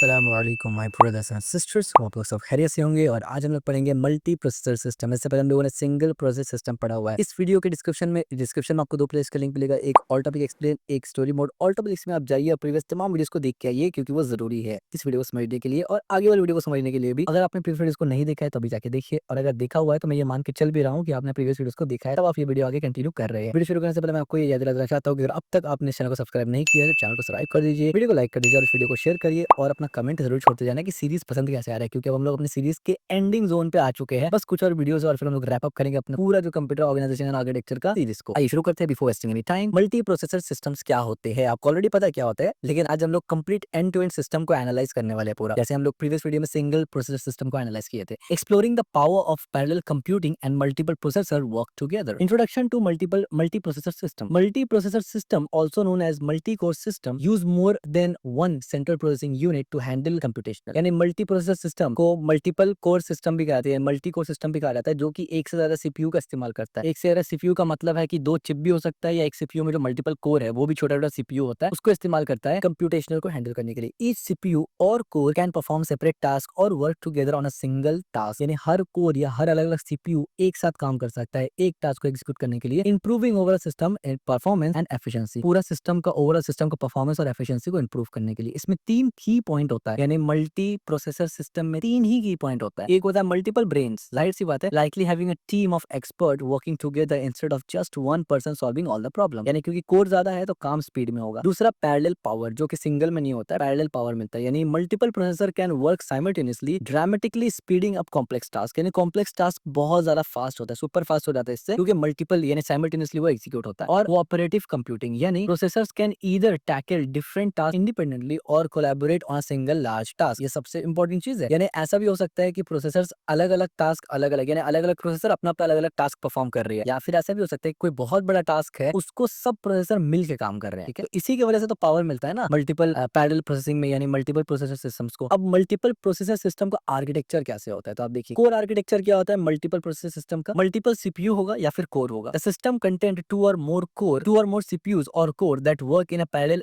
अस्सलामुअलैकुम my brothers and sisters, hope लोग सब खैरियत से होंगे। और आज हम लोग पढ़ेंगे मल्टी प्रोसेसर सिस्टम। इससे पहले हम लोगों ने सिंगल प्रोसेसर सिस्टम पढ़ा हुआ है। इस वीडियो के डिस्क्रिप्शन में आपको दो प्लेलिस्ट का लिंक मिलेगा, एक ऑल टॉपिक एक्सप्लेन, एक स्टोरी मोड। ऑल टॉपिक में आप जाइए और प्रीवियस तमाम वीडियोस को देख के आइए, क्योंकि वो जरूरी है इस वीडियो को समझने के लिए और आगे वाली वीडियो को समझने के लिए भी। अगर आपने प्रीवियस वीडियोस को नहीं देखा है तो अभी जाके देखिए, और अगर देखा हुआ है तो मैं ये मान के चल भी रहा हूँ कि आपने प्रीवियस वीडियोस को देखा है, तब आप ये वीडियो आगे कंटिन्यू कर रहे हैं। वीडियो शुरू करने से पहले मैं आपको ये याद दिलाना चाहता हूँ कि अगर अब तक आपने चैनल को सब्सक्राइब नहीं किया है तो चैनल को सब्सक्राइब कर दीजिए, वीडियो को लाइक कर दीजिए और इस वीडियो को शेयर करिए और अपना कमेंट जरूर छोड़ते जाना कि सीरीज पसंद कैसे आ रहा है, क्योंकि अब हम लोग अपनी सीरीज के एंडिंग जोन पे आ चुके हैं। बस कुछ और वीडियोस और फिर हम लोग रैप अप करेंगे अपना पूरा जो कंप्यूटर ऑर्गेनाइजेशन एंड आर्किटेक्चर का सीरीज को। आइए शुरू करते हैं before wasting any time. Multi processor systems क्या होते हैं आपको ऑलरेडी पता है क्या होता है, लेकिन आज हम लोग complete end to end system को एनालाइज करने वाले हैं पूरा, जैसे हम लोग प्रीवियस वीडियो में सिंगल प्रोसेसर सिस्टम को एनालाइज किए थे। Exploring the power of parallel computing and multiple processor work together. Introduction to multi processor system. Multi processor system, also known as multi core system, use more than one central processing unit to handle computational. यानी multi processor system को multiple core system भी कहते हैं, multi core system भी कहा जाता है, जो कि एक से ज्यादा सीपीयू का इस्तेमाल करता है। एक से ज्यादा सीपीयू का मतलब है कि दो चिप भी हो सकता है, या एक सीपीयू में जो मल्टीपल कोर है वो भी छोटा छोटा सीपीयू होता है, उसको इस्तेमाल करता है कंप्यूटेशनल को हैंडल करने के लिए। ईच सीपीयू और core can perform separate task और work together on a single task. यानी हर कोर या हर अलग अलग सीपीयू एक साथ काम कर सकता है एक टास्क को एग्जीक्यूट करने के लिए, improving overall system performance and efficiency. पूरा सिस्टम का ओवरऑल सिस्टम का परफॉर्मेंस और एफिशिएंसी को इंप्रूव करने के लिए इसमें तीन की पॉइंट होता है। यानी मल्टी प्रोसेसर सिस्टम में तीन ही की पॉइंट होता है। एक होता है मल्टीपल ब्रेन्स, जाहिर सी बात है, likely having a team of expert working together instead of just one person solving all the problem. यानी क्योंकि कोर ज्यादा है तो काम स्पीड में होगा। दूसरा पैरेलल पावर, जो कि सिंगल में नहीं होता है, पैरेलल पावर मिलता है। यानी multiple processor can work simultaneously, dramatically speeding up complex task. यानी कॉम्प्लेक्स टास्क बहुत ज्यादा फास्ट होता है, सुपर फास्ट हो जाता है इससे, क्योंकि मल्टीपल यानी साइमल्टेनियसली वो एग्जीक्यूट होता है। और कोऑपरेटिव कंप्यूटिंग, यानी processors can either tackle different task independently और collaborate on a single large task. ये सबसे इंपॉर्टेंट चीज है। यानी ऐसा भी हो सकता है कि प्रोसेसर्स अलग अलग टास्क अलग अलग, यानी अलग अलग प्रोसेसर अपना अपना अलग अलग टास्क परफॉर्म कर रही है, या फिर ऐसा भी हो सकता है कि कोई बहुत बड़ा टास्क है उसको सब प्रोसेसर मिलकर काम कर रहे हैं। ठीक है, तो इसी की वजह से तो पावर मिलता है ना मल्टीपल पैरेलल प्रोसेसिंग में, यानी मल्टीपल प्रोसेसर सिस्टम्स को। अब मल्टीपल प्रोसेसर सिस्टम का आर्किटेक्चर कैसे होता है, तो आप देखिए कोर आर्किटेक्चर क्या होता है मल्टीपल प्रोसेसर सिस्टम का। मल्टीपल सीपीयू होगा या फिर कोर होगा। द सिस्टम कंटेंट टू और मोर सीपीयूज और core that work in a parallel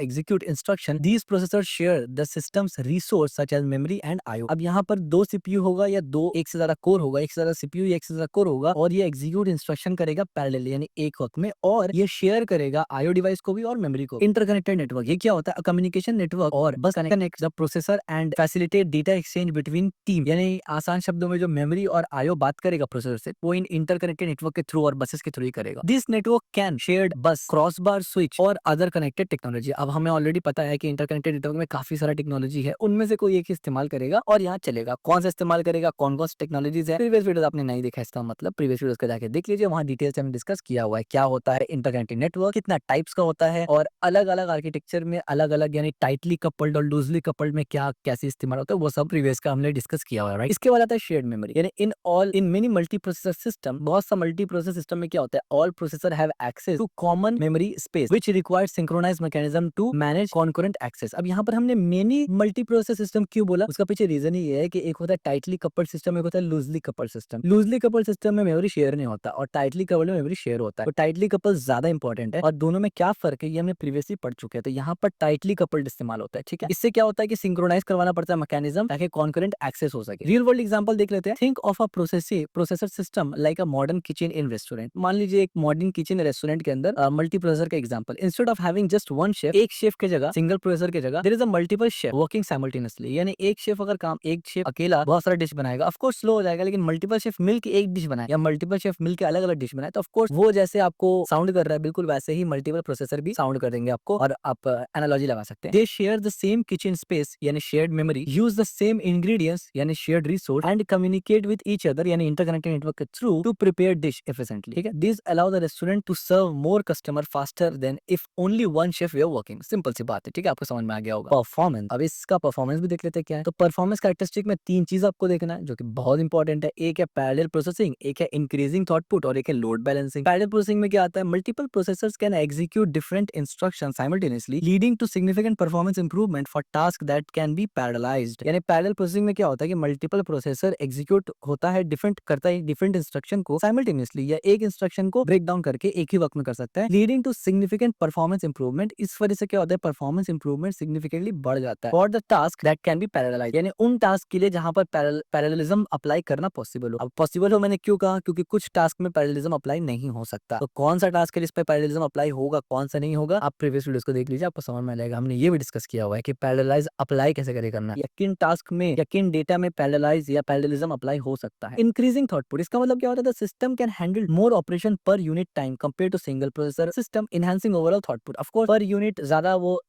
execute instruction. These processors share the system's resource such as memory and IO. अब यहाँ पर दो सीपीयू होगा या दो एक से ज्यादा कोर होगा, एक से ज्यादा सीपीयू या एक से ज्यादा कोर होगा, और ये एग्जीक्यूट इंस्ट्रक्शन करेगा पैरेलल यानी एक वक्त में, और ये शेयर करेगा आईओ डिवाइस को भी और मेमोरी को। इंटरकनेक्टेड नेटवर्क ये क्या होता है, कम्युनिकेशन नेटवर्क और बस connect the processor and facilitate data exchange between team. यानी आसान शब्दों में जो मेमोरी और आईओ बात करेगा प्रोसेसर से, वो इन इंटरकनेक्टेड नेटवर्क के थ्रू और बसेस के थ्रू ही करेगा। दिस नेटवर्क कैन शेयर्ड बस, क्रॉस बार स्विच और अदर कनेक्टेड टेक्नोलॉजी। अब हमें ऑलरेडी पता है कि इंटरकनेक्टेड नेटवर्क में काफी सारा टेक्नोलॉजी है, उनमें से कोई एक ही इस्तेमाल करेगा और यहाँ चलेगा। कौन सा इस्तेमाल करेगा, कौन कौन सी टेक्नोलॉजीज है, प्रीवियस वीडियो आपने नहीं देखा इसका मतलब प्रीवियस वीडियोस को जाके देख लीजिए, वहाँ डिटेल से हमने डिस्कस किया हुआ है क्या होता है इंटरकनेक्टेड नेटवर्क, कितना टाइप्स का होता है, और अलग अलग आर्किटेक्चर में अलग अलग यानी टाइटली कपल्ड और लूजली कपल्ड में क्या कैसे इस्तेमाल होता है, वो सब प्रीवियस का हमने डिस्कस किया हुआ है, राइट। इसके बाद आता है शेयर्ड मेमोरी। यानी in many multi processor system, बहुत सा मल्टी प्रोसेसर सिस्टम में क्या होता है, all processor have access to common memory space which requires synchronised mechanism to manage concurrent access. अब यहाँ पर हमने मेनी मल्टी प्रोसेसर सिस्टम क्यों बोला, उसका पीछे रीजन ही है कि एक होता है टाइटली कपल्ड सिस्टम, एक होता है loosely coupled system. Loosely coupled system में मेमोरी शेयर नहीं होता और टाइटली कपल्ड में मेमोरी शेयर होता है। तो टाइटली कपल्ड ज्यादा इंपॉर्टेंट है, और दोनों में क्या फर्क है ये हमने प्रीवियसली पढ़ चुके हैं। तो यहाँ पर टाइटली कपल्ड इस्तेमाल होता है, ठीक है। इससे क्या होता है कि सिंक्रोनाइज करवाना पड़ता है मैकेनिज्म, ताकि कॉन्करेंट एक्सेस हो सके। रियल वर्ल्ड एग्जांपल देख लेते हैं। Think of a processor system like a modern kitchen in restaurant. मान लीजिए एक मॉडर्न किचन रेस्टोरेंट के अंदर मल्टी प्रोसेसर का example, instead of having just one chef, एक शेफ के जगह, सिंगल प्रोसेसर के जगह there is a multiple chef working simultaneously. यानी एक शेफ अगर काम, एक शेफ अकेला बहुत सारा डिश बनाएगा, ऑफ कोर्स स्लो हो जाएगा, लेकिन मल्टीपल शेफ मिलके एक डिश बनाए या मल्टीपल शेफ मिलके अलग अलग डिश बनाए, तो ऑफ कोर्स वो जैसे आपको साउंड कर रहा है बिल्कुल वैसे ही मल्टीपल प्रोसेसर भी साउंड कर देंगे आपको, और आप एनालॉजी लगा सकते हैं। They share the same kitchen space यानी shared memory, use the same ingredients यानी shared resource, and communicate with each other यानी इंटरकनेक्टेड नेटवर्क के through to prepare dish efficiently. ठीक है, this allow the restaurant to serve more customer faster than if only one chef were working. Simple सी बात है, ठीक है, आपको समझ में आ गया होगा। परफॉर्मेंस, अब इसका परफॉर्मेंस भी देख लेते हैं क्या है। तो परफॉर्मेंस कैरेक्टरिस्टिक में तीन चीज आपको देखना है जो कि बहुत इंपॉर्टेंट है। एक है पैरेलल प्रोसेसिंग, एक है इंक्रीजिंग थॉटपुट, और एक है लोड बैलेंसिंग। पैरेलल प्रोसेसिंग में क्या आता है, multiple processors can execute different instructions simultaneously leading to significant performance improvement for task that can be parallelised. यानी पैरेलल प्रोसेसिंग में क्या होता है कि मल्टीपल प्रोसेसर एग्जीक्यूट होता है, डिफरेंट करता है डिफरेंट इंस्ट्रक्शन को साइमल्टेनियसली, या एक इंस्ट्रक्शन को ब्रेक डाउन करके एक ही वक्त में कर सकता है, leading to significant performance improvement. इस वजह से क्या होता है, परफॉर्मेंस इंप्रूवमेंट सिग्निफिकेंटली बढ़ जाता है for the task that can B parallelise, यानी उन टास्क के लिए जहां पर पैरेललिज्म अप्लाई करना पॉसिबल हो। अब पॉसिबल हो मैंने क्यों कहा, क्योंकि कुछ टास्क में पैरेललिज्म अप्लाई नहीं हो सकता। तो कौन सा टास्क है जिस पे पैरेललिज्म अप्लाई होगा, कौन सा नहीं होगा, आप प्रीवियस वीडियोस को देख लीजिए, आपको समझ में आएगा। हमने ये भी डिस्कस किया हुआ है कि पैरेललाइज अप्लाई कैसे करे करना, या किन टास्क में या किन डेटा में पैरेललाइज या पैरेललिज्म अप्लाई हो सकता है। इंक्रीजिंग थ्रूपुट, इसका मतलब क्या होता है, the system can handle more operation per unit time compare to single processor system, enhancing overall throughput. Of course per unit ज्यादा वो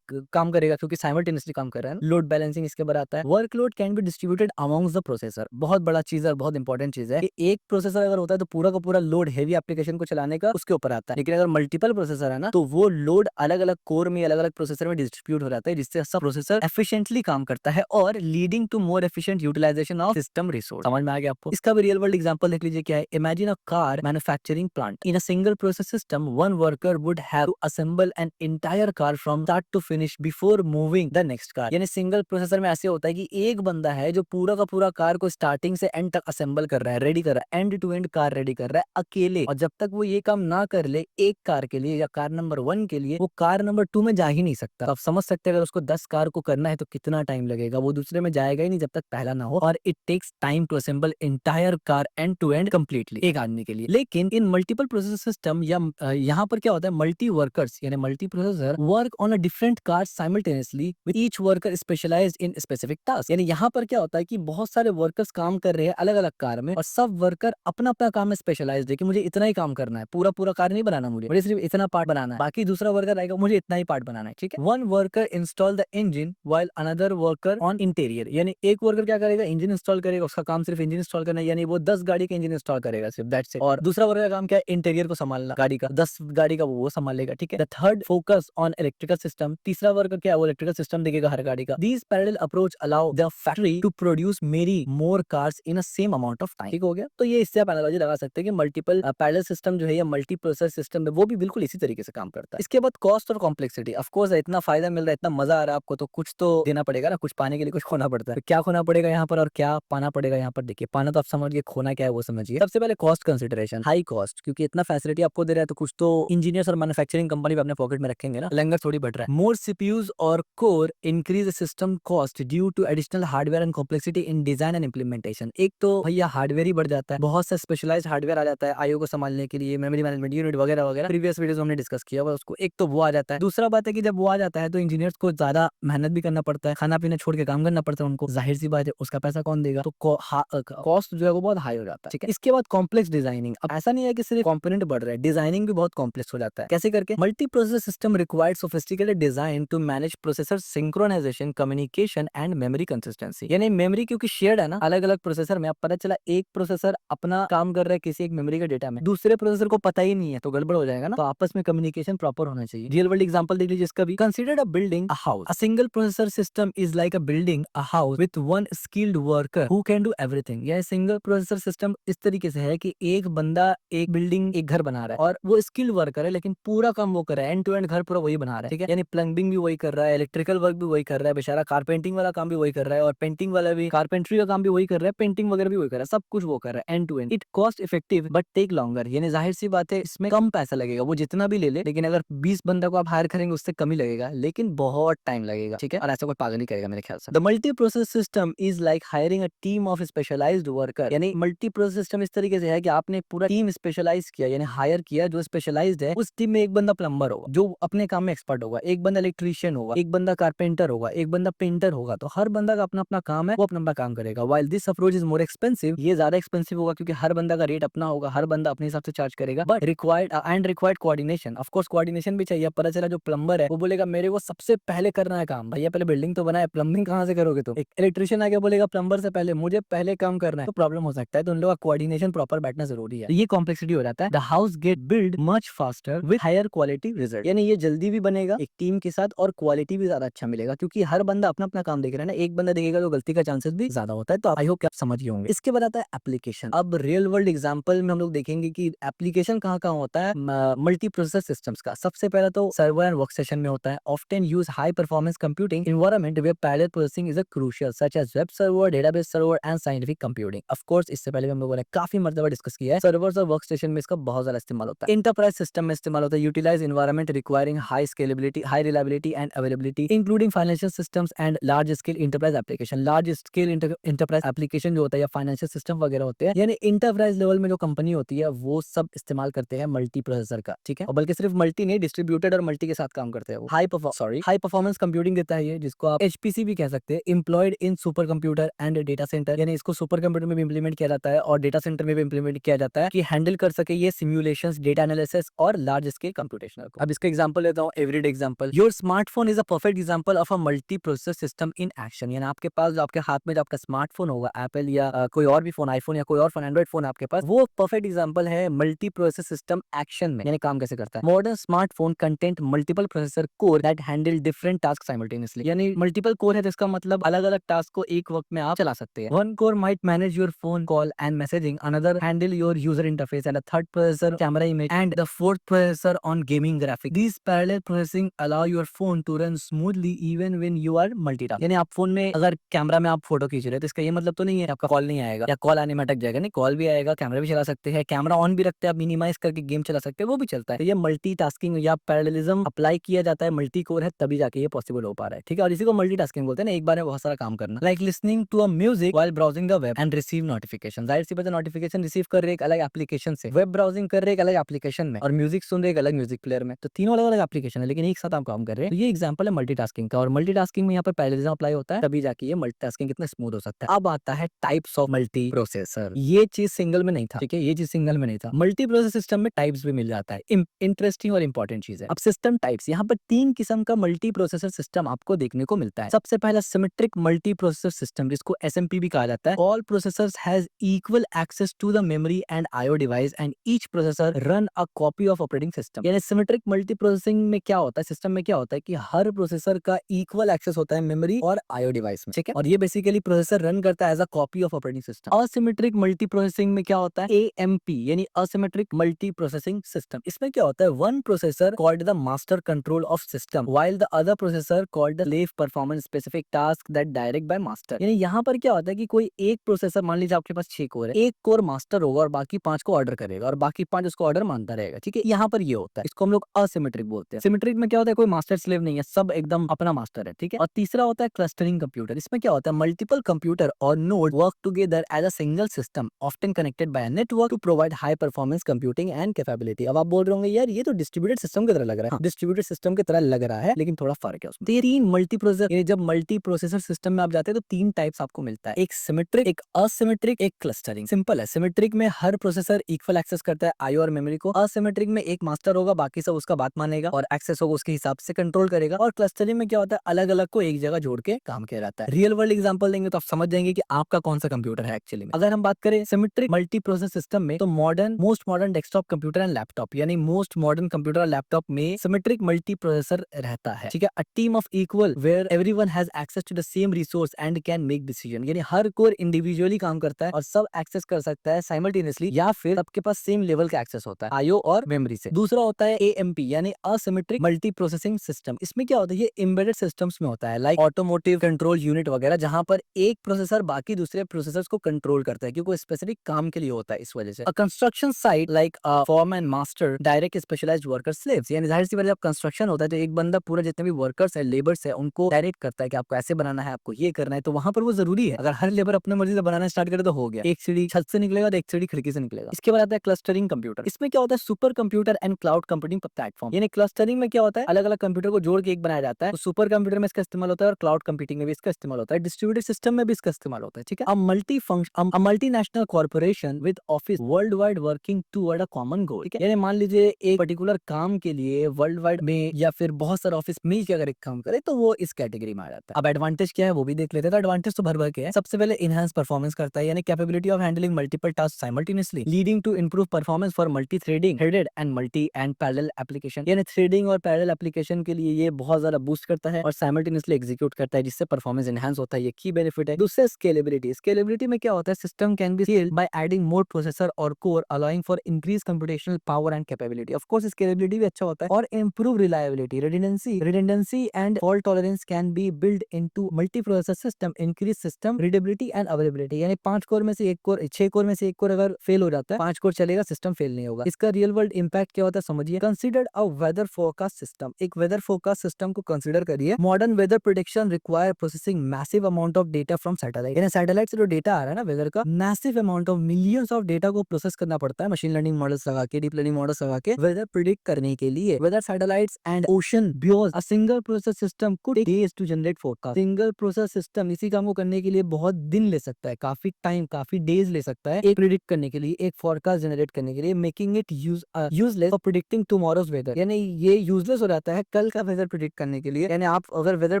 काम करेगा क्योंकि साइमल्टेनियसली काम कर रहा है। लोड बैलेंसिंग इसके ऊपर आता है। Workload can be distributed amongst the processor, बहुत बड़ा चीज है, बहुत इंपॉर्टेंट चीज है कि एक प्रोसेसर अगर होता है तो पूरा का पूरा लोड हेवी एप्लीकेशन को चलाने का उसके ऊपर आता है, लेकिन अगर मल्टीपल प्रोसेसर है ना तो वो लोड अलग अलग कोर में अलग अलग प्रोसेसर में डिस्ट्रीब्यूट हो जाता है, जिससे सब प्रोसेसर एफिशिएंटली काम करता है और leading to more efficient utilisation of system resource. समझ में आ गया आपको? इसका भी रियल वर्ल्ड एग्जांपल देख लीजिए क्या है। Imagine a car manufacturing plant in a single process system, one worker would have to assemble an entire car from start to finish before moving the next car. यानी single processor में ऐसे होता है कि एक बंदा है जो पूरा का पूरा कार को स्टार्टिंग से एंड तक असेंबल कर रहा है, रेडी कर रहा है, end to end car ready कर रहा है अकेले। और जब तक वो ये काम ना कर ले एक कार के लिए या कार नंबर 1 के लिए, वो कार नंबर 2 में जा ही नहीं सकता। तो आप समझ सकते हैं अगर उसको 10 कार को करना है तो कितना टाइम लगेगा, वो दूसरे में जाएगा ही नहीं जब तक पहला ना हो। और it takes time to assemble entire car end to end completely एक आदमी के लिए। लेकिन इन मल्टीपल प्रोसेसर सिस्टम या यहाँ पर क्या होता है, मल्टी वर्कर्स यानी multi processor work on a different car simultaneously with each worker specialised in specific task. यानी यहाँ पर क्या होता है कि बहुत सारे वर्कर्स काम कर रहे हैं अलग अलग कार में और सब वर्कर अपना अपना काम में स्पेशलाइज्ड है कि मुझे इतना ही काम करना है, पूरा पूरा कार नहीं बनाना, मुझे सिर्फ इतना पार्ट बनाना है। बाकी दूसरा वर्कर आएगा, मुझे इतना ही पार्ट बनाना है, ठीक है। One worker install the engine while another worker on interior, यानी एक वर्कर क्या करेगा, इंजन इंस्टॉल करेगा, उसका काम सिर्फ इंजन इंस्टॉल करना है, यानी वो 10 गाड़ी का इंजन इंस्टॉल करेगा सिर्फ, दैट्स इट। और दूसरा वर्कर का काम क्या है, इंटीरियर को संभालना गाड़ी का, 10 गाड़ी का वो संभालेगा, ठीक है। The third focus on electrical system, तीसरा वर्कर क्या है, वो इलेक्ट्रिकल सिस्टम देखेगा हर गाड़ी का। These parallel approach allow the factory to produce many more cars in a same amount of time, ठीक हो गया। तो ये इससे आप एनालॉजी लगा सकते हैं कि मल्टीपल पैरेलल सिस्टम जो है या मल्टी प्रोसेसर सिस्टम है वो भी बिल्कुल इसी तरीके से काम करता है। इसके बाद कॉस्ट और कॉम्प्लेक्सिटी, ऑफ कोर्स इतना फायदा मिल रहा है, इतना मजा आ रहा है आपको, तो कुछ तो देना पड़ेगा ना, कुछ पाने के लिए कुछ खोना पड़ता है। तो क्या खोना पड़ेगा यहाँ पर और क्या पाना पड़ेगा यहाँ पर, देखिए पाना तो आप समझिए, खोना क्या है वो समझिए। सबसे पहले कॉस्ट कंसिडरेशन, हाई कॉस्ट, क्योंकि इतना फैसिलिटी आपको दे रहा है तो कुछ तो इंजीनियर्स और मैन्युफैक्चरिंग कंपनी भी अपने पॉकेट में रखेंगे ना, लंगर थोड़ी बढ़ रहा है। मोर सीपीयूज और core increase system cost due to additional hardware and complexity in design and implementation. एक तो भैया हार्डवेयर ही बढ़ जाता है, बहुत सा स्पेशलाइज्ड हार्डवेयर आ जाता है आईओ को संभालने के लिए, मेमोरी मैनेजमेंट यूनिट वगैरह वगैरह, प्रीवियस वीडियोस में हमने डिस्कस किया हुआ उसको। एक तो वो आ जाता है, दूसरा बात है कि जब वो आ जाता है तो इंजीनियर्स को ज्यादा मेहनत भी करना पड़ता है, खाना पीना छोड़ के काम करना पड़ता है उनको, जाहिर सी बात है उसका पैसा कौन देगा, तो कॉस्ट जो है वो बहुत हाई हो जाता है, ठीक है। इसके बाद कॉम्प्लेक्स डिजाइनिंग, अब ऐसा नहीं है कि सिर्फ कंपोनेंट बढ़ रहा है, डिजाइनिंग भी बहुत कॉम्प्लेक्स हो जाता है। कैसे करके, multi processor system required sophisticated design to manage processor synchronisation, communication and memory consistency. यानी मेमोरी क्योंकि शेयर्ड है ना अलग अलग प्रोसेसर में, अब पता चला एक प्रोसेसर अपना काम कर रहा है किसी एक मेमोरी के डेटा में, दूसरे प्रोसेसर को पता ही नहीं है तो गड़बड़ हो जाएगा ना, तो आपस में कम्युनिकेशन प्रॉपर होना चाहिए। रियल वर्ल्ड एग्जांपल देख लीजिए इसका भी। Consider a building a house, a single processor system is like a building a house with one skilled worker who can do everything. यह सिंगल प्रोसेसर सिस्टम इस तरीके से है कि एक बंदा एक बिल्डिंग एक घर बना रहा है और वो स्किल्ड वर्कर है, लेकिन पूरा काम वो कर रहा है, एंड टू एंड घर पूरा वही बना रहा है, ठीक है। यानी प्लम्बिंग भी वही कर रहा है, इलेक्ट्रिकल वर्क भी वही कर रहा है, बेचारा कारपेंटिंग वाला काम भी वही कर रहा है, और पेंटिंग वाला भी कारपेंट्री का काम भी वही कर रहा है, पेंटिंग वगैरह भी वही कर रहा है, सब कुछ वो कर रहा है end to end. It cost effective but take longer, यानी जाहिर सी बात है इसमें कम पैसा लगेगा, वो जितना भी ले ले, लेकिन अगर 20 बंदा को आप हायर करेंगे उससे कम ही लगेगा, लेकिन बहुत टाइम लगेगा, ठीक है। और ऐसा कोई पागल ही करेगा मेरे ख्याल से। The multi process system is like hiring a team of specialized worker, यानी मल्टी प्रोसेस सिस्टम इस तरीके से है कि आपने पूरा टीम स्पेशलाइज किया, यानी हायर किया जो स्पेशलाइज्ड है। उस टीम में एक बंदा प्लम्बर होगा जो अपने काम में एक्सपर्ट होगा, एक बंदा इलेक्ट्रीशियन होगा, एक बंदा कारपेंटर होगा, एक बंदा पेंटर होगा, तो हर बंदा का अपना अपना काम है, वो अपना अपना काम करेगा। While this approach is more expensive, ये ज्यादा एक्सपेंसिव होगा क्योंकि हर बंदा का रेट अपना होगा, हर बंदा अपने हिसाब से चार्ज करेगा, but required coordination, of course coordination भी चाहिए। पता चला जो प्लम्बर है वो बोलेगा मेरे को सबसे पहले करना है काम, भैया पहले बिल्डिंग तो बनाए, प्लम्बिंग कहाँ से करोगे तुम। एक इलेक्ट्रिशियन आके बोलेगा प्लम्बर से पहले मुझे पहले काम करना है, तो प्रॉब्लम हो सकता है, तो उन लोगों का कोऑर्डिनेशन प्रॉपर बैठना जरूरी है। तो ये कॉम्प्लेक्सिटी हो जाता है। The house get build much faster with higher quality result, यानी ये जल्दी भी बनेगा एक टीम के साथ और क्वालिटी भी ज्यादा अच्छा मिलेगा, क्योंकि हर बंदा अपना अपना काम देख रहा है ना, एक बंदा देखेगा तो गलती का चांसेस भी ज्यादा होता है। तो आई होप कि आप समझ गए होंगे। इसके बाद आता है एप्लीकेशन। अब रियल वर्ल्ड एग्जांपल में हम लोग देखेंगे कि एप्लीकेशन कहाँ कहाँ होता है मल्टी प्रोसेसर सिस्टम्स का। सबसे पहला तो सर्वर एंड वर्क स्टेशन में होता है, often use high performance computing environment where parallel processing is a crucial such as web server, database server and scientific computing. Of course इससे पहले हम लोगों ने काफी मर्तबा डिस्कस किया है, सर्वर्स और वर्क स्टेशन में इसका बहुत ज्यादा इस्तेमाल होता है। इंटरप्राइज सिस्टम में इस्तेमाल होता है, utilize environment requiring high scalability, high reliability and availability including financial systems and large scale enterprise application. Large scale enterprise application जो होता है या फाइनेंशियल सिस्टम वगैरह होते हैं, यानी इंटरप्राइज लेवल में जो कंपनी होती है वो सब इस्तेमाल करते हैं मल्टी प्रोसेसर का, ठीक है। और बल्कि सिर्फ मल्टी नहीं, डिस्ट्रीब्यूटेड और मल्टी के साथ काम करते हैं वो। हाई परफॉर्मेंस कंप्यूटिंग देता है ये, जिसको आप एचपीसी भी कह सकते हैं, employed in super computer and data centre, यानी इसको सुपर कंप्यूटर में भी इंप्लीमेंट किया जाता है और डेटा सेंटर में भी इंप्लीमेंट किया जाता है कि हैंडल कर सके ये सिमुलेशंस, डेटा एनालिसिस और लार्ज स्केल कंप्यूटेशनल को। अब इसका एग्जांपल लेता हूं, everyday example. Your smartphone is a perfect example of a multi processor system in action, यानी आपके पास जो आपके हाथ में जो आपका स्मार्टफोन होगा, एप्पल या कोई और भी फोन, आईफोन या कोई और फोन, एंड्रॉइड फोन आपके पास, वो परफेक्ट एग्जांपल है मल्टी प्रोसेसर सिस्टम एक्शन में, यानी काम कैसे करता है। Modern smartphone content multiple processor core that handle different task simultaneously, यानी मल्टीपल कोर है जिसका मतलब अलग अलग टास्क को एक वक्त में आप चला सकते हैं। One core might manage your phone call and messaging, another handle your user interface and a third processor camera image and the fourth processor on gaming graphic. This parallel processing allow your phone to run smoothly even when you are multitask, यानी आप phone में अगर camera में आप photo खींच रहे हैं तो इसका ये मतलब तो नहीं है आपका कॉल नहीं आएगा या कॉल आने में अटक जाएगा, नहीं, कॉल भी आएगा, कैमरा भी चला सकते हैं, कैमरा ऑन भी रखते हैं आप, मिनिमाइज करके गेम चला सकते हैं, वो भी चलता है। तो ये मल्टीटास्किंग या पैरेललिज्म अप्लाई किया जाता है, मल्टी कोर है तभी जाके ये पॉसिबल हो पा रहा है, ठीक है। और इसी को मल्टीटास्किंग बोलते हैं ना, एक बार में बहुत सारा काम करना, like listening to a music while browsing the web and receive notification. जाहिर सी बात है, नोटिफिकेशन रिसीव कर रहे एक अलग एप्लीकेशन से, वेब ब्राउजिंग कर रहे एक अलग एप्लीकेशन में, और म्यूजिक सुन रहे एक अलग म्यूजिक प्लेयर में, तो तीनों अलग अलग एप्लीकेशन है लेकिन एक साथ आप काम कर रहे हैं। तो ये एग्जांपल है मल्टीटास्किंग का, और मल्टीटास्किंग में यहाँ पर पैरेललिज्म अप्लाई होता है तभी जाके ये मल्टीटास्किंग कितना स्मूथ हो सकता है। अब आता है टाइप्स ऑफ मल्टी प्रोसेसर। ये चीज सिंगल में नहीं था, ठीक है, ये चीज सिंगल में नहीं था। मल्टी प्रोसेसर सिस्टम में टाइप्स भी मिल जाता है, इंटरेस्टिंग और इंपॉर्टेंट चीज है। अब सिस्टम टाइप्स, यहाँ पर 3 किस्म का मल्टी प्रोसेसर सिस्टम आपको देखने को मिलता है। सबसे पहला सिमेट्रिक मल्टी प्रोसेसर सिस्टम, जिसको एसएमपी भी कहा जाता है। All processors has equal access to the memory and IO device and each processor run a copy of operating system, यानी सिमेट्रिक मल्टी प्रोसेसिंग में क्या होता है, सिस्टम में क्या होता है कि हर प्रोसेसर का इक्वल एक्सेस होता है मेमोरी और आईओ डिवाइस में, ठीक है, और ये बेसिकली प्रोसेसर रन करता है as a copy of operating system. Asymmetric multi processing में क्या होता है, एएमपी यानी असिमेट्रिक मल्टी प्रोसेसिंग सिस्टम। इसमें क्या होता है, one processor called the master control of system while the other processor called the slave performance specific task that direct by master, यानी यहाँ पर क्या होता है कि कोई एक प्रोसेसर, मान लीजिए आपके पास 6 कोर है, एक कोर मास्टर होगा और बाकी 5 को ऑर्डर करेगा और बाकी 5 उसको ऑर्डर मानता रहेगा, ठीक है। यहाँ पर ये होता है, इसको हम लोग असिमेट्रिक बोलते हैं। सिमेट्रिक में क्या होता है, कोई मास्टर स्लेव नहीं है, सब एकदम अपना मास्टर है, ठीक है। और तीसरा होता है क्लस्टरिंग कंप्यूटर। इसमें क्या होता है, मल्टीपल कंप्यूटर और node work together as a single system often connected by a network to provide high performance computing and capability. अब आप बोल रहे होंगे यार ये तो डिस्ट्रीब्यूटेड सिस्टम की तरह लग रहा है। हाँ, डिस्ट्रीब्यूटेड सिस्टम की तरह लग रहा है लेकिन थोड़ा फर्क है उसमें। 3 मल्टी प्रोसेसर, यानी जब मल्टी प्रोसेसर सिस्टम में आप जाते हैं तो 3 टाइप्स आपको मिलता है, एक सिमेट्रिक, एक असिमेट्रिक, एक क्लस्टरिंग। सिंपल है, सिमेट्रिक में हर प्रोसेसर इक्वल एक्सेस करता है आईओ और मेमोरी को। असिमेट्रिक में एक मास्टर होगा, बाकी सब उसका बात मानेगा और एक्सेस होगा उसके हिसाब से कंट्रोल करेगा। और क्लस्टरिंग में क्या होता है, अलग अलग को एक जगह जोड़ के काम किया जाता है। रियल वर्ल्ड एग्जांपल देंगे तो आप समझ जाएंगे कि आपका कौन सा कंप्यूटर है एक्चुअली में। अगर हम बात करें सिमेट्रिक मल्टी प्रोसेसर सिस्टम में, तो most modern desktop computer and laptop, यानी मोस्ट मॉडर्न कंप्यूटर और लैपटॉप में सिमेट्रिक मल्टी प्रोसेसर रहता है, ठीक है। A team of equal where everyone has access to the same resource and can make decision, यानी हर कोर इंडिविजुअली काम करता है और सब एक्सेस कर सकता है साइमल्टेनियसली, या फिर सबके पास सेम लेवल का एक्सेस होता है आईओ और मेमोरी से। दूसरा होता है एएमपी यानी असिमेट्रिक मल्टी प्रोसेसिंग सिस्टम। इसमें क्या होता है, ये एम्बेडेड सिस्टम्स में होता है, लाइक ऑटोमोटिव कंट्रोल यूनिट वगैरह, जहां पर एक प्रोसेसर बाकी दूसरे प्रोसेसर्स को कंट्रोल करता है क्योंकि वो स्पेसिफिक काम के लिए होता है, इस वजह से। Construction site like form and master direct specialized worker slaves, यानी जाहिर सी बात है जब कंस्ट्रक्शन होता है तो एक बंदा पूरा जितने भी वर्कर्स है, लेबर्स है, उनको डायरेक्ट करता है कि आपको ऐसे बनाना है, आपको ये करना है, तो वहां पर वो जरूरी है। अगर हर लेबर अपने मर्जी से बनाना स्टार्ट करे तो हो गया, एक सीढ़ी छत से निकलेगा तो एक सीढ़ी खिड़की से निकलेगा। इसके बाद आता है क्लस्टरिंग कंप्यूटर। इसमें क्या होता है, super computer and cloud computing platform, यानी क्लस्टरिंग में क्या होता है, अलग अलग कंप्यूटर को जोड़ के एक बनाया जाता है। तो सुपर कंप्यूटर में इसका इस्तेमाल होता है और क्लाउड कंप्यूटिंग में भी इसका इस्तेमाल होता है, डिस्ट्रीब्यूटेड सिस्टम में भी इसका इस्तेमाल होता है, ठीक है। A multinational corporation with office world wide working toward a common goal, ठीक है। यानी मान लीजिए एक पर्टिकुलर काम के लिए वर्ल्ड वाइड में या फिर बहुत सारे ऑफिस मिल के अगर एक काम करे तो वो इस कैटेगरी में आ जाता है। अब एडवांटेज क्या है वो भी देख लेते हैं। तो एडवांटेज तो भर भर के है। सबसे पहले इनहांस परफॉर्मेंस करता है, यानी capability of handling multiple task simultaneously leading to improve performance for multi threading, threaded and multi and parallel application, यानी थ्रेडिंग और पैरेलल एप्लीकेशन के लिए ये बहुत ज्यादा बूस्ट करता है और साइमल्टेनियसली एग्जीक्यूट करता है, जिससे परफॉर्मेंस एनहांस होता है, ये की बेनिफिट है। दूसरा स्केलेबिलिटी। स्केलेबिलिटी में क्या होता है, system can be scaled by adding more processor और core allowing for increase computational power and capability. Of course scalability भी अच्छा होता है और improve reliability, redundancy and fault tolerance can be build into multi processor system, increase system readability and availability, यानी 5 core में से एक कोर, 6 कोर में से एक कोर अगर फेल हो जाता है, 5 कोर चलेगा, सिस्टम फेल नहीं होगा। इसका रियल वर्ल्ड इंपैक्ट क्या होता है समझिए। Considered a weather forecast system, एक वेदर फोरकास्ट सिस्टम को कंसीडर कंसिडर करिए, modern weather prediction require processing massive amount of data from satellite. यानी सैटेलाइट से जो डेटा आ रहा है ना वेदर का, massive amount of millions of data को प्रोसेस करना पड़ता है मशीन लर्निंग मॉडल्स लगा के, डीप लर्निंग मॉडल्स लगा के वेदर प्रिडिक्ट करने के लिए। Weather satellites and ocean beyond a single process system could take days to generate forecast. Single process system इसी काम को करने के लिए बहुत दिन ले सकता है, काफी टाइम, काफी डेज ले सकता है एक प्रिडिक्ट करने के लिए, एक फोरकास्ट जनरेट करने के लिए, making it useless for predicting tomorrow's weather. यानी ये यूजलेस हो जाता है कल का वेदर प्रिडिक्ट करने के लिए। यानी आप अगर वेदर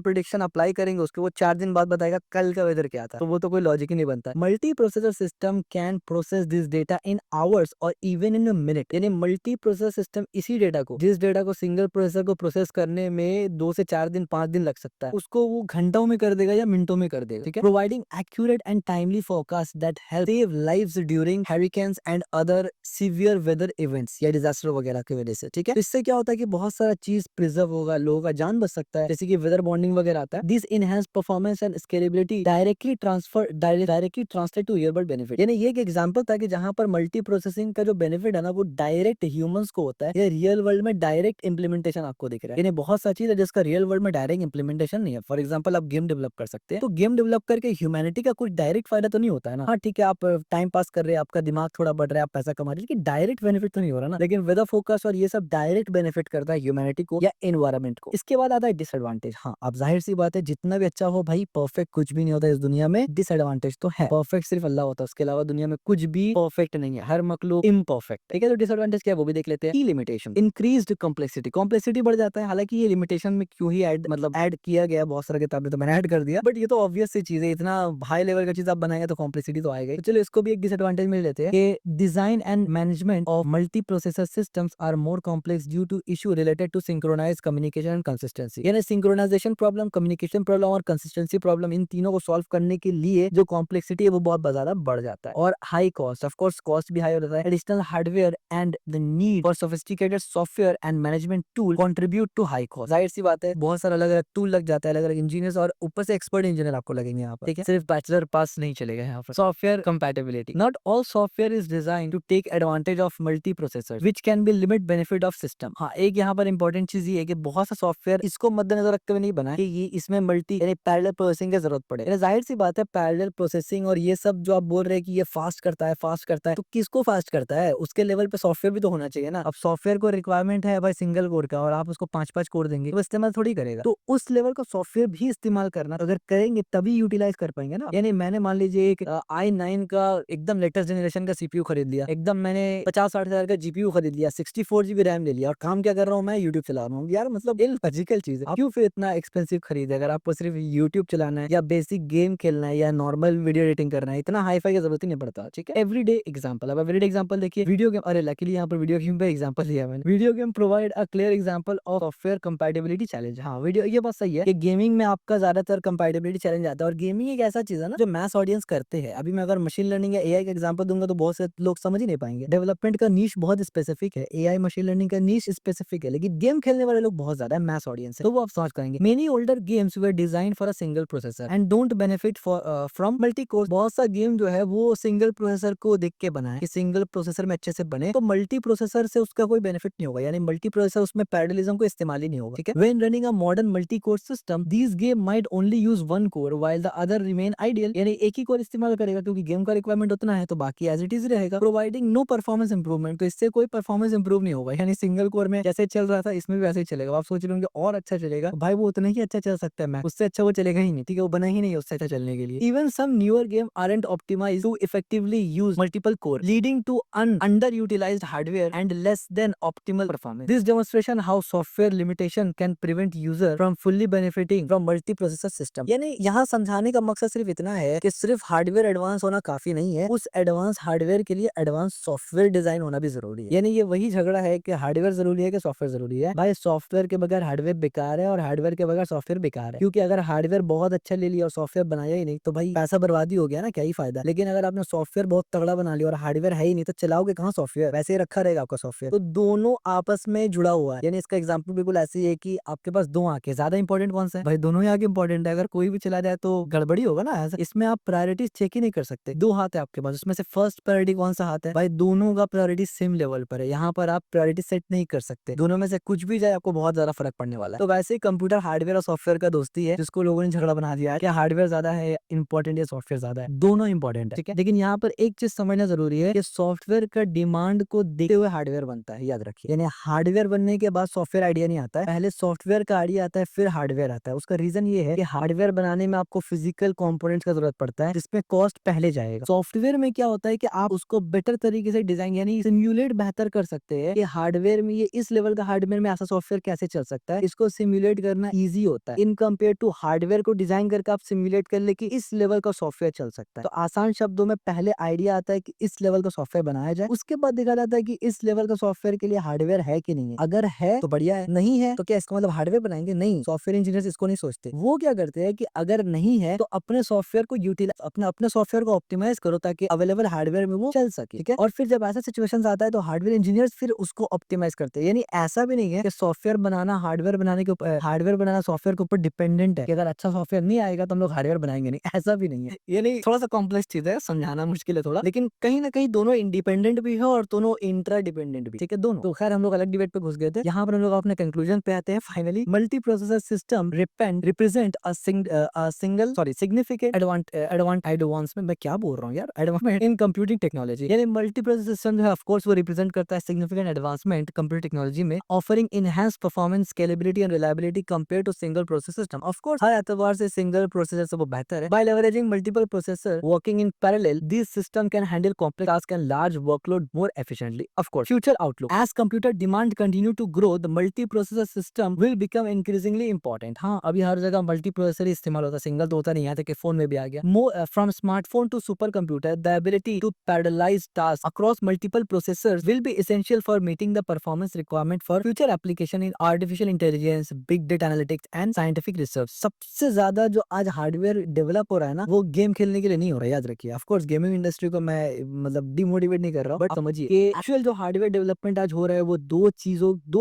प्रिडिक्शन अप्लाई करेंगे उसके, वो 4 दिन बाद बताएगा कल का वेदर क्या था, तो वो तो कोई लॉजिक ही नहीं बनता। Multi processor system can process this data in hours और इवन इन अ मिनट। यानी मल्टी प्रोसेसर सिस्टम इसी डेटा को, जिस डेटा को सिंगल प्रोसेसर को प्रोसेस करने में 2 से 4 दिन 5 दिन लग सकता है, उसको वो घंटों में कर देगा या मिनटों में कर देगा। ठीक है, providing accurate and timely forecast that help save lives during hurricanes and other severe weather events या डिजास्टर वगैरह की वजह से। ठीक है, तो इससे क्या होता है कि बहुत सारा चीज प्रिजर्व होगा, लोगों का जान बच सकता है, जैसे कि वेदर बॉन्डिंग वगैरह आता है। This enhance performance and scalability directly translate to earbud benefit. यानी ये एक एग्जांपल था कि जहां पर मल्टी प्रोसेसिंग का जो बेनिफिट है ना, वो डायरेक्ट ह्यूमंस को होता है, या रियल वर्ल्ड में डायरेक्ट इंप्लीमेंटेशन आपको दिख रहा है। यानी बहुत सारी चीज है जिसका रियल वर्ल्ड में डायरेक्ट इंप्लीमेंटेशन नहीं है। फॉर एग्जाम्पल, आप गेम डेवलप कर सकते हैं, तो गेम डेवलप करके ह्यूमैनिटी का कुछ डायरेक्ट फायदा तो नहीं होता है ना। हाँ ठीक है, आप टाइम पास कर रहे हैं, आपका दिमाग थोड़ा बढ़ रहा है, आप पैसा कमा रहे हैं, लेकिन डायरेक्ट बेनिफिट तो नहीं हो रहा ना। लेकिन वेदर फोकस और ये सब डायरेक्ट बेनिफिट करता है ह्यूमैनिटी को या एनवायरमेंट को। इसके बाद आता है डिसएडवांटेज। हाँ, अब जाहिर सी बात है, जितना भी अच्छा हो भाई, परफेक्ट कुछ भी नहीं होता इस दुनिया में। डिसएडवांटेज तो है, परफेक्ट सिर्फ अल्लाह होता है, उसके अलावा दुनिया में कुछ भी परफेक्ट नहीं है, हर मखलूक इम्परफेक्ट। ठीक है, तो डिसएडवांटेज क्या है वो भी देख लेते हैं। की लिमिटेशन, इंक्रीज्ड कॉम्प्लेक्सिटी, कॉम्प्लेक्सिटी बढ़ जाता है। हालांकि ये लिमिटेशन में क्यों ही ऐड किया गया, बहुत सारा किताबें तो मैंने ऐड कर दिया, बट ये तो ऑब्वियस सी चीज है, इतना हाई लेवल का चीज आप बनाएंगे तो कॉम्प्लेक्सिटी तो आएगा। तो चलो इसको भी एक डिसएडवांटेज मिल लेते हैं कि design and management of multi processor systems are more complex due to issue related to synchronize communication and consistency. यानी सिंक्रोनाइजेशन प्रॉब्लम, कम्युनिकेशन प्रॉब्लम और कंसिस्टेंसी प्रॉब्लम, इन तीनों को सॉल्व करने के लिए जो कॉम्प्लेक्सिटी है वो बहुत ज्यादा बढ़ जाता है। और high cost, of course cost भी हाई हो जाता है। Additional hardware and the need for sophisticated software and management tool contribute to high cost. जाहिर सी बात है, बहुत सारा अलग अलग टूल लग जाता है, अलग अलग इंजीनियर्स, और ऊपर से एक्सपर्ट इंजीनियर आपको लगेंगे यहाँ पर। ठीक है, सिर्फ बैचलर पास नहीं चलेगा यहाँ पर। Software compatibility, not all software is design to take advantage of multi processor which can be limit benefit of system. हाँ, एक यहाँ पर इंपॉर्टेंट चीज ये है कि बहुत सा सॉफ्टवेयर इसको मद्देनजर रखते हुए नहीं बना कि ये इसमें मल्टी यानी पैरेलल प्रोसेसिंग की जरूरत पड़े। जाहिर सी बात है, पैरेलल प्रोसेसिंग और ये सब जो आप बोल रहे हैं कि ये फास्ट करता है, तो किसको फास्ट करता है, उसके लेवल पे सॉफ्टवेयर भी तो होना चाहिए ना। अब सॉफ्टवेयर को रिक्वायरमेंट है भाई सिंगल कोड का, और आप उसको 5-5 कोड देंगे तो इस्तेमाल थोड़ी करेगा। तो उस लेवल का सॉफ्टवेयर भी इस्तेमाल करना, अगर करेंगे तभी यूटिलाइज कर पाएंगे ना। यानी मैंने मान लीजिए एक i9 का एकदम लेटेस्ट जनरेशन का सीपीयू खरीद लिया, एकदम मैंने 50-60 हजार का जीपीयू खरीद लिया, 64 GB रैम ले लिया, और काम क्या कर रहा हूँ मैं, यूट्यूब चला रहा हूँ। यार मतलब इलॉजिकल चीज है। आप क्यों फिर इतना एक्सपेंसिव खरीदे अगर आपको सिर्फ यूट्यूब चलाना है या बेसिक गेम खेलना है या नॉर्मल वीडियो एडिटिंग करना है, इतना हाई फाई की जरूरत ही नहीं पड़ता। ठीक है, एवरीडे एग्जांपल। अब एवरीडे एग्जांपल देखिए, वीडियो गेम, अरे लकीली यहाँ पर वीडियो गेम पे एग्जांपल दिया मैंने। Video game provide a clear example of software compatibility challenge. हाँ, वीडियो ये बात सही है कि गेमिंग में आपका ज्यादातर कंपैटिबिलिटी चैलेंज आता है, और गेमिंग एक ऐसा चीज है ना जो मैस ऑडियंस करते हैं। अभी मैं अगर मशीन लर्निंग या एआई का एग्जांपल दूंगा तो बहुत से लोग समझ ही नहीं पाएंगे। डेवलपमेंट का नीश बहुत स्पेसिफिक है, एआई मशीन लर्निंग का नीश स्पेसिफिक है, लेकिन गेम खेलने वाले लोग बहुत ज्यादा मैस ऑडियंस है, तो वो आप समझ पाएंगे। Many older games were design for a single processor and don't benefit from multi core. बहुत सा गेम जो है वो सिंगल प्रोसेसर को देख के बना है कि सिंगल प्रोसेसर में अच्छे से बने, तो मल्टी प्रोसेसर से उसका कोई बेनिफिट नहीं होगा, यानी मल्टी प्रोसेसर उसमें पैरेललिज्म को इस्तेमाल ही नहीं होगा। ठीक है, when running a modern multi core system these game might only use one core while the other remain ideal. यानी एक ही कोर इस्तेमाल करेगा क्योंकि गेम का रिक्वायरमेंट उतना है, तो बाकी एज इट इज रहेगा, प्रोवाइडिंग नो परफॉर्मेंस इंप्रूवमेंट। तो इससे कोई परफॉर्मेंस इंप्रूव नहीं होगा, यानी सिंगल कोर में जैसे चल रहा था इसमें भी वैसे ही चलेगा। आप सोच रहे होंगे और अच्छा चलेगा, भाई वो उतना ही अच्छा चल सकता है, मैं उससे अच्छा वो चलेगा ही नहीं। ठीक है, वो बना ही नहीं है उससे अच्छा चलने के लिए। Even some newer game aren't optimized to effectively use multiple core, leading to underutilized hardware and less than optimal performance. This demonstration how software limitation can prevent user from fully benefiting from multi-processor system. यानी यहाँ समझाने का मकसद सिर्फ इतना है कि सिर्फ हार्डवेयर एडवांस होना काफी नहीं है, उस एडवांस हार्डवेयर के लिए एडवांस सॉफ्टवेयर डिजाइन होना भी जरूरी है। यानी ये वही झगड़ा है कि हार्डवेयर जरूरी है कि सॉफ्टवेयर जरूरी है। भाई सॉफ्टवेयर के बगैर हार्डवेयर बेकार है, और हार्डवेयर के बगैर सॉफ्टवेयर बेकार है, क्योंकि अगर हार्डवेयर बहुत अच्छा ले लिया और सॉफ्टवेयर बनाया ही नहीं तो भाई पैसा बर्बादी हो गया ना, क्या ही फायदा। लेकिन अगर आपने सॉफ्टवेयर बहुत तगड़ा बना लिया और हार्डवेयर है ही नहीं, तो चलाओगे कहाँ सॉफ्टवेयर, वैसे ही रखा रहेगा आपका सॉफ्टवेयर। तो दोनों आपस में जुड़ा हुआ है। यानी इसका एग्जांपल बिल्कुल ऐसी है कि आपके पास दो आंखें, ज्यादा इंपॉर्टेंट कौन सा है भाई, दोनों ही आंखें इंपॉर्टेंट है। अगर कोई भी चला जाए तो गड़बड़ी होगा ना। ऐसा इसमें आप प्रायोरिटीज चेक ही नहीं कर सकते। दो हाथ है आपके पास, उसमें से फर्स्ट प्रायोरिटी कौन सा हाथ है भाई, दोनों का प्रायोरिटी सेम लेवल पर है, यहाँ पर आप प्रायोरिटी सेट नहीं कर सकते। दोनों में से कुछ भी जाए आपको बहुत ज्यादा फर्क पड़ने वाला है। तो तो वैसे ही कंप्यूटर हार्डवेयर और सॉफ्टवेयर का दोस्ती है, जिसको लोगों ने झगड़ा बना दिया है कि हार्डवेयर ज्यादा है इंपॉर्टेंट या सॉफ्टवेयर ज्यादा है। दोनों इंपॉर्टेंट है, ठीक है। लेकिन यहाँ पर एक चीज समझना जरूरी है कि सॉफ्टवेयर का डिमांड को देखते हुए हार्डवेयर बनता है, याद रखिए। यानी हार्डवेयर बनने के बाद सॉफ्टवेयर आइडिया नहीं आता है, पहले सॉफ्टवेयर का आइडिया आता है फिर हार्डवेयर आता है। उसका रीजन ये है कि हार्डवेयर बनाने में आपको फिजिकल कंपोनेंट्स का जरूरत पड़ता है, जिसमें कॉस्ट पहले जाएगा। सॉफ्टवेयर में क्या होता है कि आप उसको बेटर तरीके से डिजाइन यानी सिम्युलेट बेहतर कर सकते हैं कि हार्डवेयर में ये इस लेवल का हार्डवेयर में ऐसा सॉफ्टवेयर कैसे चल सकता है, इसको सिम्युलेट करना इजी होता है इन कंपेयर टू हार्डवेयर को डिजाइन करके आप सिम्युलेट कर ले कि इस लेवल का सॉफ्टवेयर चल सकता है। तो आसान शब्दों में पहले आइडिया आता है कि इस लेवल का सॉफ्टवेयर बनाया जाए, उसके बाद देखा जाता है कि इस लेवल का सॉफ्टवेयर के लिए हार्डवेयर है कि नहीं है। अगर है तो बढ़िया है, नहीं है तो क्या इसका मतलब हार्डवेयर बनाएंगे? नहीं, सॉफ्टवेयर इंजीनियर्स इसको नहीं सोचते। वो क्या करते हैं कि अगर नहीं है तो अपने सॉफ्टवेयर को यूटिलाइज अपने सॉफ्टवेयर को ऑप्टिमाइज करो ताकि अवेलेबल हार्डवेयर में वो चल सके, ठीक है। और फिर जब ऐसा सिचुएशन आता है तो हार्डवेयर इंजीनियर्स फिर उसको ऑप्टिमाइज करते हैं। यानी ऐसा भी नहीं है कि सॉफ्टवेयर बनाना हार्डवेयर बनाने के ऊपर, हार्डवेयर बनाना सॉफ्टवेयर के ऊपर डिपेंडेंट है कि अगर अच्छा सॉफ्टवेयर नहीं आएगा तो हम लोग हार्डवेयर बनाएंगे नहीं, ऐसा भी नहीं है। यानी थोड़ा सा कॉम्प्लेक्स चीज है, समझाना मुश्किल है थोड़ा, लेकिन कहीं ना कहीं दोनों इंडिपेंडेंट भी है और दोनों इंट्रा डिपेंडेंट भी, ठीक है, दोनों। तो खैर हम लोग अलग डिबेट पे घुस गए थे, यहाँ पर हम लोग अपने कंक्लूजन पे आते हैं finally. Multi processor system represent single significant advancement, मैं क्या बोल रहा हूँ यार, एडवांसमेंट इन कंप्यूटिंग टेक्नोलॉजी। यानी मल्टी प्रोसेसर सिस्टम जो है ऑफ कोर्स वो रिप्रेजेंट करता है सिग्निफिकेंट एडवांसमेंट कंप्यूटर टेक्नोलॉजी में, offering enhance performance, scalability and reliability compare to single process system. Of course हर एतबार से सिंगल प्रोसेसर से वो बेहतर है। By leveraging multiple processor working in parallel, this system can handle complex task and large workload more efficiently. Of course future outlook, as computer demand continue to grow the multi processor system will become increasingly important. हाँ, अभी हर जगह multi processor इस्तेमाल होता है, single तो होता नहीं, यहाँ तक कि फोन में भी आ गया। From smartphone to super computer, the ability to parallelize task across multiple processors will be essential for meeting the performance requirement for future application in artificial intelligence, big data analytics and scientific research. सबसे ज्यादा जो आज hardware develop हो रहा है ना, वो game खेलने के लिए नहीं हो रहा है, याद रखिए। ऑफ कोर्स गेमिंग इंडस्ट्री को मैं मतलब डिमोटिवेट नहीं कर रहा हूँ, बट समझिए कि एक्चुअल जो हार्डवेयर डेवलपमेंट आज हो रहा है वो दो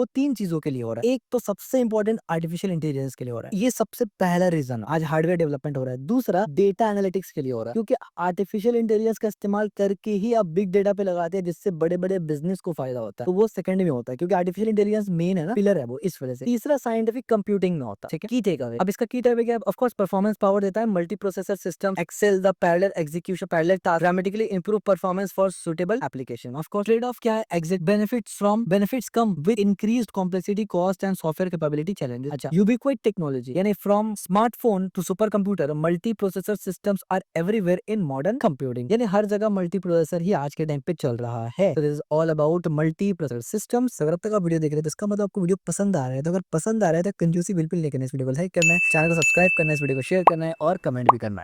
तीन चीजों के लिए हो रहा है। एक तो सबसे इंपॉर्टेंट आर्टिफिशियल इंटेलिजेंस के लिए हो रहा है, ये सबसे पहला रीजन आज हार्डवेयर डेवलपमेंट हो रहा है। दूसरा डेटा एनालिटिक्स के लिए हो रहा है, क्योंकि आर्टिफिशियल इंटेलिजेंस का इस्तेमाल करके ही आप बिग डेटा पे लगाते हैं, जिससे बड़े बड़े बिजनेस को फायदा होता है। तो वो सेकंड में होता है, क्योंकि आर्टिफिशियल इंटेलिजेंस मेन है ना, पिलर है वो, इस वजह से। तीसरा साइंटिफिक कंप्यूटिंग में होता है, ठीक है। की टेक अवे, अब इसका की टेक अवे क्या है? ऑफ कोर्स परफॉर्मेंस पावर देता है, multi processor system excel the parallel execution, parallel task dramatically improve performance for suitable application. Of course trade off क्या है? Exit benefits come with increased complexity, cost and software capability challenges. अच्छा, ubiquitous technology, यानी from smartphone to super computer, multi processor systems are everywhere in modern computing. यानी हर जगह multi processor ही आज के time पे चल रहा है। This is all about multi processor systems. अगर अब तक आप वीडियो देख रहे हैं तो इसका मतलब आपको वीडियो पसंद आ रहा है। तो अगर पसंद आ रहा है तो कंजूसी बिल्कुल नहीं करना, इस वीडियो को लाइक करना है, चैनल को सब्सक्राइब करना है, इस वीडियो को शेयर करना है और कमेंट भी करना है।